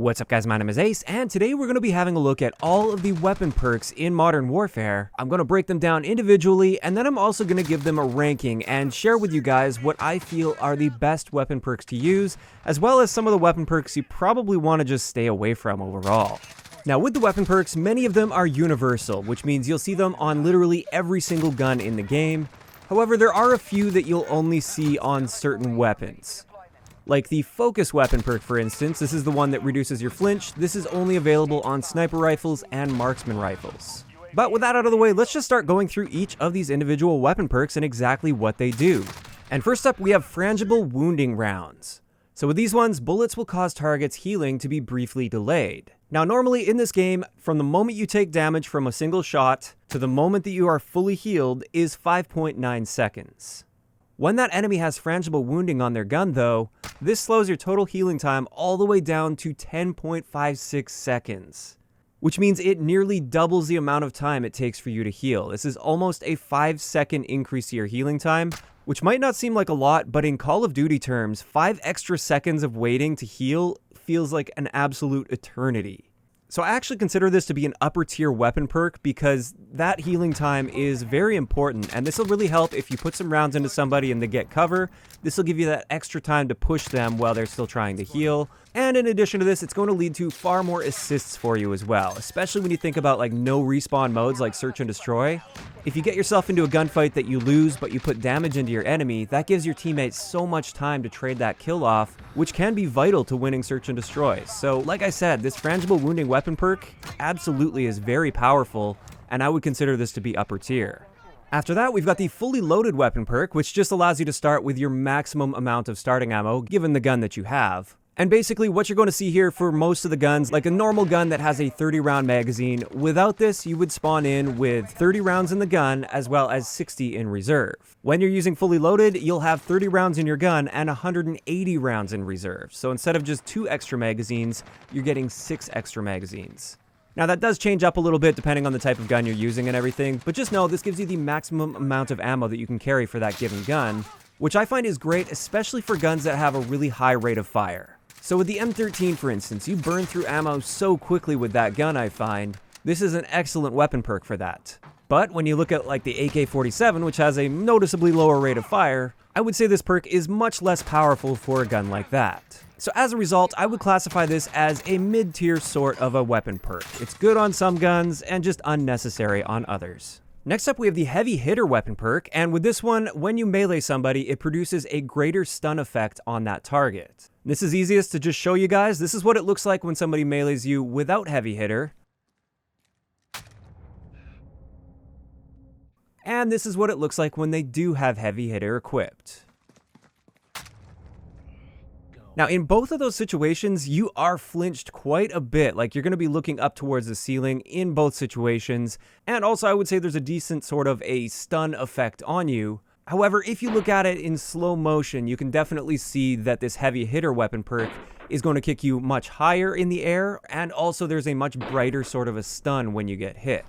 What's up guys, my name is Ace, and today we're going to be having a look at all of the weapon perks in Modern Warfare. I'm going to break them down individually, and then I'm also going to give them a ranking and share with you guys what I feel are the best weapon perks to use, as well as some of the weapon perks you probably want to just stay away from overall. Now with the weapon perks, many of them are universal, which means you'll see them on literally every single gun in the game. However, there are a few that you'll only see on certain weapons. Like the focus weapon perk, for instance. This is the one that reduces your flinch. This is only available on sniper rifles and marksman rifles. But with that out of the way, let's just start going through each of these individual weapon perks and exactly what they do. And first up, we have Frangible wounding rounds. So with these ones, bullets will cause targets healing to be briefly delayed. Now normally in this game, from the moment you take damage from a single shot to the moment that you are fully healed is 5.9 seconds. When that enemy has frangible wounding on their gun though, this slows your total healing time all the way down to 10.56 seconds. Which means it nearly doubles the amount of time it takes for you to heal. This is almost a 5-second increase to your healing time, which might not seem like a lot, but in Call of Duty terms, 5 extra seconds of waiting to heal feels like an absolute eternity. So I actually consider this to be an upper tier weapon perk because that healing time is very important, and this will really help if you put some rounds into somebody and they get cover. This will give you that extra time to push them while they're still trying to heal. And in addition to this, it's going to lead to far more assists for you as well, especially when you think about like no respawn modes like search and destroy. If you get yourself into a gunfight that you lose but you put damage into your enemy, that gives your teammates so much time to trade that kill off, which can be vital to winning search and destroy. So like I said, this frangible wounding weapon perk absolutely is very powerful, and I would consider this to be upper tier. After that, we've got the fully loaded weapon perk, which just allows you to start with your maximum amount of starting ammo, given the gun that you have. And basically what you're going to see here for most of the guns, like a normal gun that has a 30 round magazine, without this you would spawn in with 30 rounds in the gun as well as 60 in reserve. When you're using fully loaded, you'll have 30 rounds in your gun and 180 rounds in reserve. So instead of just 2 extra magazines, you're getting 6 extra magazines. Now that does change up a little bit depending on the type of gun you're using and everything, but just know this gives you the maximum amount of ammo that you can carry for that given gun, which I find is great, especially for guns that have a really high rate of fire. So with the M13, for instance, you burn through ammo so quickly with that gun, I find. This is an excellent weapon perk for that. But when you look at like the AK-47, which has a noticeably lower rate of fire, I would say this perk is much less powerful for a gun like that. So as a result, I would classify this as a mid-tier sort of a weapon perk. It's good on some guns and just unnecessary on others. Next up, we have the heavy hitter weapon perk, and with this one, when you melee somebody, it produces a greater stun effect on that target. This is easiest to just show you guys. This is what it looks like when somebody melees you without heavy hitter. And this is what it looks like when they do have heavy hitter equipped. Now, in both of those situations, you are flinched quite a bit. Like, you're going to be looking up towards the ceiling in both situations. And also, I would say there's a decent sort of a stun effect on you. However, if you look at it in slow motion, you can definitely see that this heavy hitter weapon perk is going to kick you much higher in the air. And also, there's a much brighter sort of a stun when you get hit.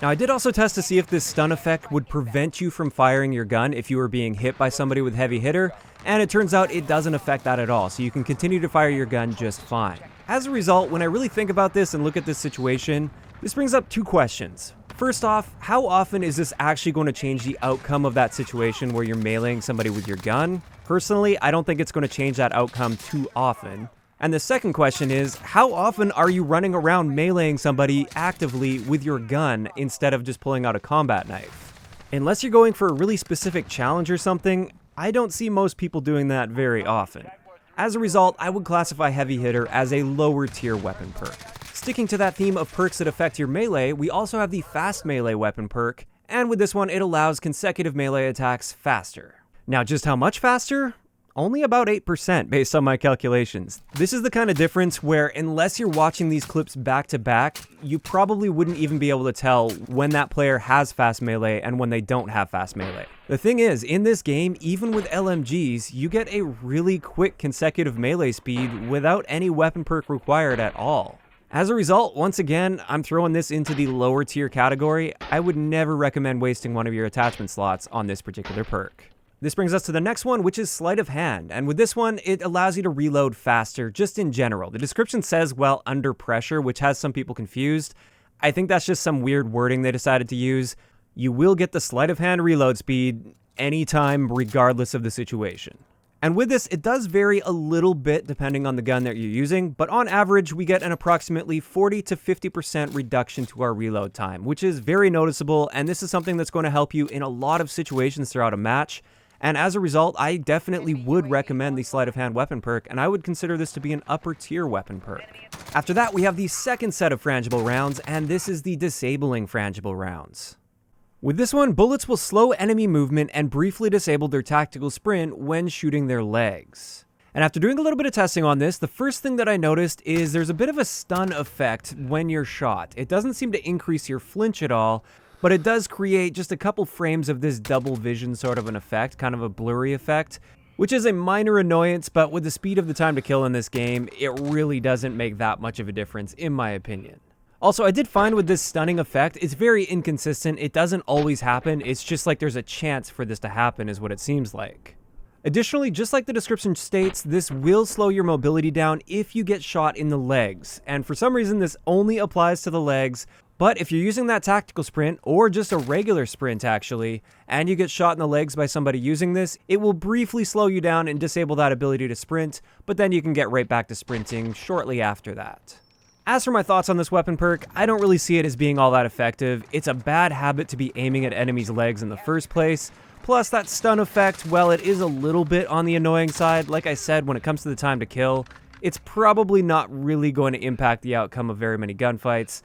Now, I did also test to see if this stun effect would prevent you from firing your gun if you were being hit by somebody with heavy hitter, and it turns out it doesn't affect that at all, so you can continue to fire your gun just fine. As a result, when I really think about this and look at this situation, this brings up 2 questions. First off, how often is this actually going to change the outcome of that situation where you're meleeing somebody with your gun? Personally, I don't think it's going to change that outcome too often. And the second question is, how often are you running around meleeing somebody actively with your gun instead of just pulling out a combat knife? Unless you're going for a really specific challenge or something, I don't see most people doing that very often. As a result, I would classify heavy hitter as a lower tier weapon perk. Sticking to that theme of perks that affect your melee, we also have the fast melee weapon perk, and with this one it allows consecutive melee attacks faster. Now just how much faster? Only about 8% based on my calculations. This is the kind of difference where unless you're watching these clips back to back, you probably wouldn't even be able to tell when that player has fast melee and when they don't have fast melee. The thing is, in this game, even with LMGs, you get a really quick consecutive melee speed without any weapon perk required at all. As a result, once again, I'm throwing this into the lower tier category. I would never recommend wasting one of your attachment slots on this particular perk. This brings us to the next one, which is Sleight of Hand. And with this one, it allows you to reload faster, just in general. The description says, while under pressure, which has some people confused. I think that's just some weird wording they decided to use. You will get the Sleight of Hand reload speed anytime, regardless of the situation. And with this, it does vary a little bit depending on the gun that you're using, but on average, we get an approximately 40 to 50% reduction to our reload time, which is very noticeable, and this is something that's going to help you in a lot of situations throughout a match. And as a result, I definitely would recommend the Sleight of Hand weapon perk, and I would consider this to be an upper tier weapon perk. After that, we have the second set of Frangible rounds, and this is the disabling Frangible rounds. With this one, bullets will slow enemy movement and briefly disable their tactical sprint when shooting their legs. And after doing a little bit of testing on this, the first thing that I noticed is there's a bit of a stun effect when you're shot. It doesn't seem to increase your flinch at all, but it does create just a couple frames of this double vision sort of an effect, kind of a blurry effect, which is a minor annoyance, but with the speed of the time to kill in this game, it really doesn't make that much of a difference, in my opinion. Also, I did find with this stunning effect, it's very inconsistent. It doesn't always happen. It's just like there's a chance for this to happen is what it seems like. Additionally, just like the description states, this will slow your mobility down if you get shot in the legs. And for some reason, this only applies to the legs. But if you're using that tactical sprint, or just a regular sprint actually, and you get shot in the legs by somebody using this, it will briefly slow you down and disable that ability to sprint, but then you can get right back to sprinting shortly after that. As for my thoughts on this weapon perk, I don't really see it as being all that effective. It's a bad habit to be aiming at enemies' legs in the first place. Plus, that stun effect, well, it is a little bit on the annoying side. Like I said, when it comes to the time to kill, it's probably not really going to impact the outcome of very many gunfights.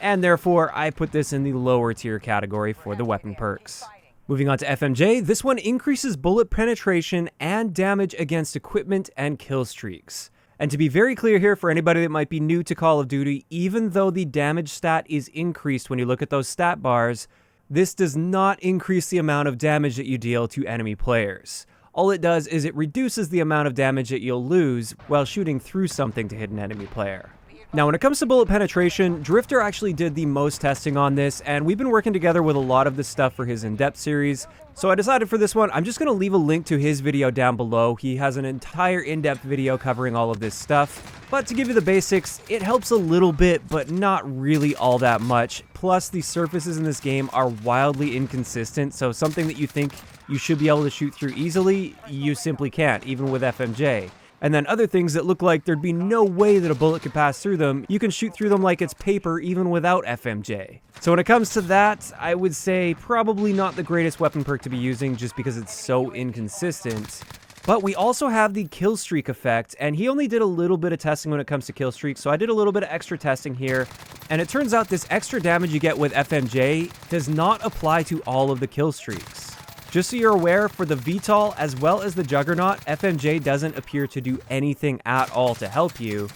And therefore, I put this in the lower tier category for the weapon perks. Moving on to FMJ, this one increases bullet penetration and damage against equipment and kill streaks. And to be very clear here for anybody that might be new to Call of Duty, even though the damage stat is increased when you look at those stat bars, this does not increase the amount of damage that you deal to enemy players. All it does is it reduces the amount of damage that you'll lose while shooting through something to hit an enemy player. Now, when it comes to bullet penetration, Drifter actually did the most testing on this, and we've been working together with a lot of this stuff for his in-depth series. So I decided for this one, I'm just going to leave a link to his video down below. He has an entire in-depth video covering all of this stuff. But to give you the basics, it helps a little bit, but not really all that much. Plus, the surfaces in this game are wildly inconsistent, so something that you think you should be able to shoot through easily, you simply can't, even with FMJ. And then other things that look like there'd be no way that a bullet could pass through them, you can shoot through them like it's paper even without FMJ. So when it comes to that, I would say probably not the greatest weapon perk to be using just because it's so inconsistent. But we also have the kill streak effect, and he only did a little bit of testing when it comes to kill streaks, so I did a little bit of extra testing here. And it turns out this extra damage you get with FMJ does not apply to all of the kill streaks. Just so you're aware, for the VTOL as well as the Juggernaut, FMJ doesn't appear to do anything at all to help you.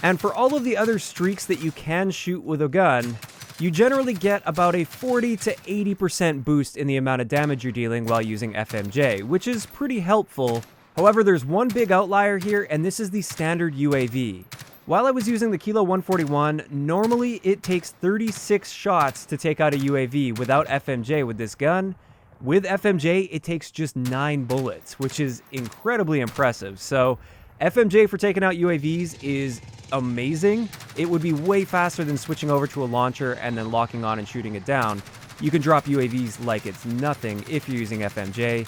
And for all of the other streaks that you can shoot with a gun, you generally get about a 40 to 80% boost in the amount of damage you're dealing while using FMJ, which is pretty helpful. However, there's one big outlier here, and this is the standard UAV. While I was using the Kilo 141, normally it takes 36 shots to take out a UAV without FMJ with this gun. With FMJ, it takes just 9 bullets, which is incredibly impressive. So FMJ for taking out UAVs is amazing. It would be way faster than switching over to a launcher and then locking on and shooting it down. You can drop UAVs like it's nothing if you're using FMJ.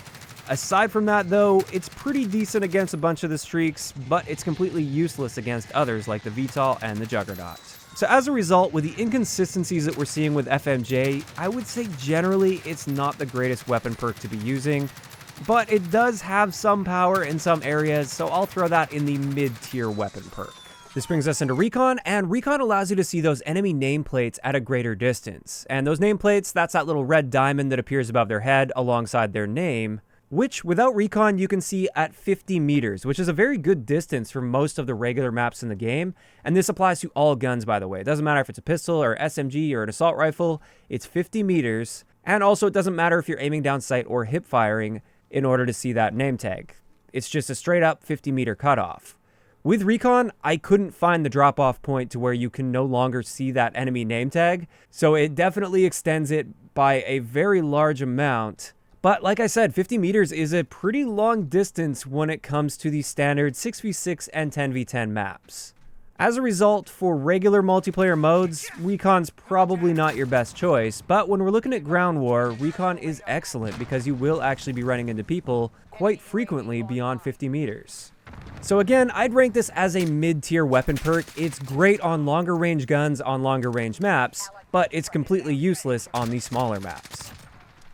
Aside from that, though, it's pretty decent against a bunch of the streaks, but it's completely useless against others like the VTOL and the Juggernaut. So as a result, with the inconsistencies that we're seeing with FMJ, I would say generally it's not the greatest weapon perk to be using, but it does have some power in some areas, so I'll throw that in the mid-tier weapon perk. This brings us into Recon, and Recon allows you to see those enemy nameplates at a greater distance. And those nameplates, that's that little red diamond that appears above their head alongside their name, which without Recon you can see at 50 meters, which is a very good distance for most of the regular maps in the game. And this applies to all guns, by the way. It doesn't matter if it's a pistol or SMG or an assault rifle, it's 50 meters. And also it doesn't matter if you're aiming down sight or hip firing in order to see that name tag. It's just a straight up 50 meter cutoff. With Recon, I couldn't find the drop-off point to where you can no longer see that enemy name tag, so it definitely extends it by a very large amount. But like I said, 50 meters is a pretty long distance when it comes to the standard 6v6 and 10v10 maps. As a result, for regular multiplayer modes, Recon's probably not your best choice, but when we're looking at ground war, Recon is excellent because you will actually be running into people quite frequently beyond 50 meters. So again, I'd rank this as a mid-tier weapon perk. It's great on longer range guns on longer range maps, but it's completely useless on the smaller maps.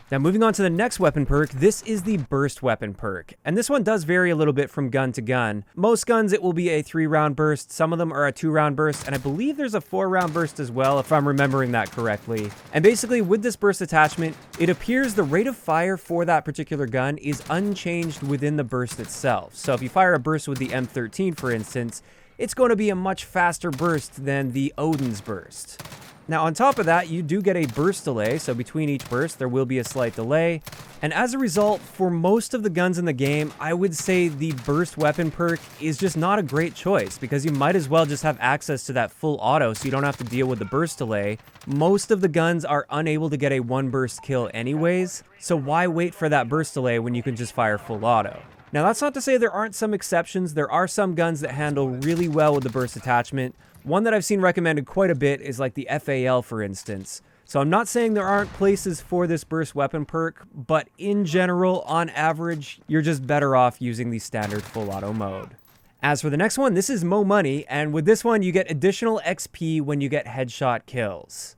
Now moving on to the next weapon perk, this is the burst weapon perk. And this one does vary a little bit from gun to gun. Most guns it will be a 3-round burst, some of them are a 2-round burst, and I believe there's a 4-round burst as well if I'm remembering that correctly. And basically with this burst attachment, it appears the rate of fire for that particular gun is unchanged within the burst itself. So if you fire a burst with the M13 for instance, it's going to be a much faster burst than the Odin's burst. Now on top of that, you do get a burst delay, so between each burst there will be a slight delay. And as a result, for most of the guns in the game, I would say the burst weapon perk is just not a great choice because you might as well just have access to that full auto so you don't have to deal with the burst delay. Most of the guns are unable to get a 1 burst kill anyways, so why wait for that burst delay when you can just fire full auto? Now that's not to say there aren't some exceptions. There are some guns that handle really well with the burst attachment. One that I've seen recommended quite a bit is like the FAL for instance. So I'm not saying there aren't places for this burst weapon perk, but in general, on average, you're just better off using the standard full auto mode. As for the next one, this is Mo Money, and with this one you get additional XP when you get headshot kills.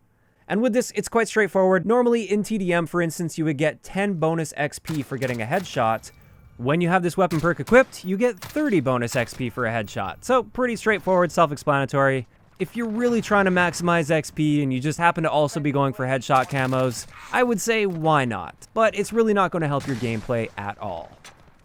And with this, it's quite straightforward. Normally in TDM, for instance, you would get 10 bonus XP for getting a headshot. When you have this weapon perk equipped, you get 30 bonus XP for a headshot. So pretty straightforward, self-explanatory. If you're really trying to maximize XP and you just happen to also be going for headshot camos, I would say why not? But it's really not going to help your gameplay at all.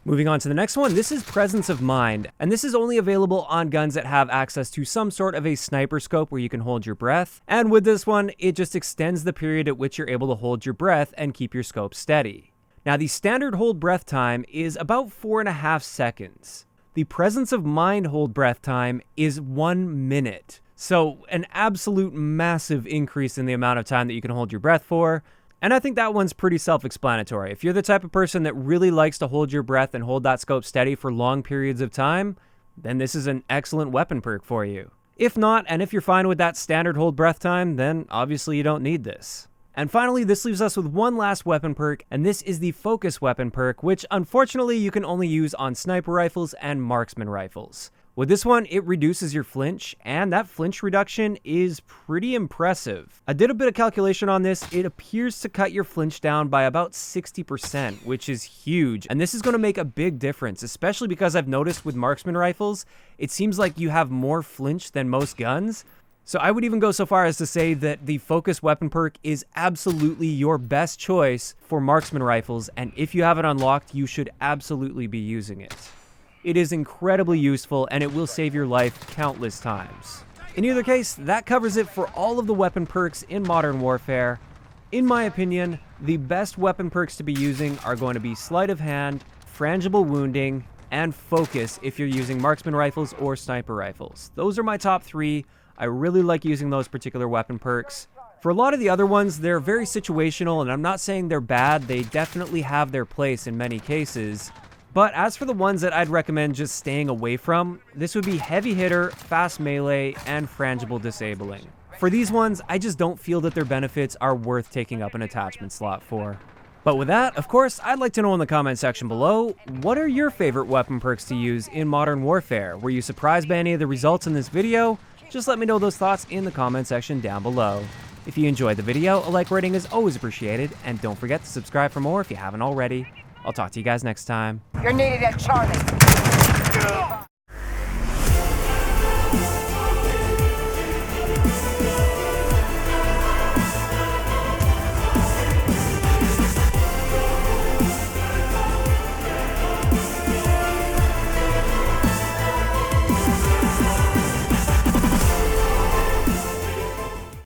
Moving on to the next one, this is Presence of Mind, and this is only available on guns that have access to some sort of a sniper scope where you can hold your breath. And with this one, it just extends the period at which you're able to hold your breath and keep your scope steady. Now, the standard hold breath time is about 4.5 seconds. The Presence of Mind hold breath time is 1 minute. So an absolute massive increase in the amount of time that you can hold your breath for. And I think that one's pretty self-explanatory. If you're the type of person that really likes to hold your breath and hold that scope steady for long periods of time, then this is an excellent weapon perk for you. If not, and if you're fine with that standard hold breath time, then obviously you don't need this. And finally, this leaves us with one last weapon perk, and this is the Focus weapon perk, which unfortunately you can only use on sniper rifles and marksman rifles. With this one, it reduces your flinch, and that flinch reduction is pretty impressive. I did a bit of calculation on this. It appears to cut your flinch down by about 60%, which is huge. And this is going to make a big difference, especially because I've noticed with marksman rifles, it seems like you have more flinch than most guns. So I would even go so far as to say that the Focus weapon perk is absolutely your best choice for marksman rifles, and if you have it unlocked, you should absolutely be using it. It is incredibly useful, and it will save your life countless times. In either case, that covers it for all of the weapon perks in Modern Warfare. In my opinion, the best weapon perks to be using are going to be Sleight of Hand, Frangible Wounding, and Focus if you're using marksman rifles or sniper rifles. Those are my top 3. I really like using those particular weapon perks. For a lot of the other ones, they're very situational, and I'm not saying they're bad. They definitely have their place in many cases. But as for the ones that I'd recommend just staying away from, this would be Heavy Hitter, Fast Melee, and Frangible Disabling. For these ones, I just don't feel that their benefits are worth taking up an attachment slot for. But with that, of course, I'd like to know in the comment section below, what are your favorite weapon perks to use in Modern Warfare? Were you surprised by any of the results in this video? Just let me know those thoughts in the comment section down below. If you enjoyed the video, a like rating is always appreciated, and don't forget to subscribe for more if you haven't already. I'll talk to you guys next time. You're needed at Charlie.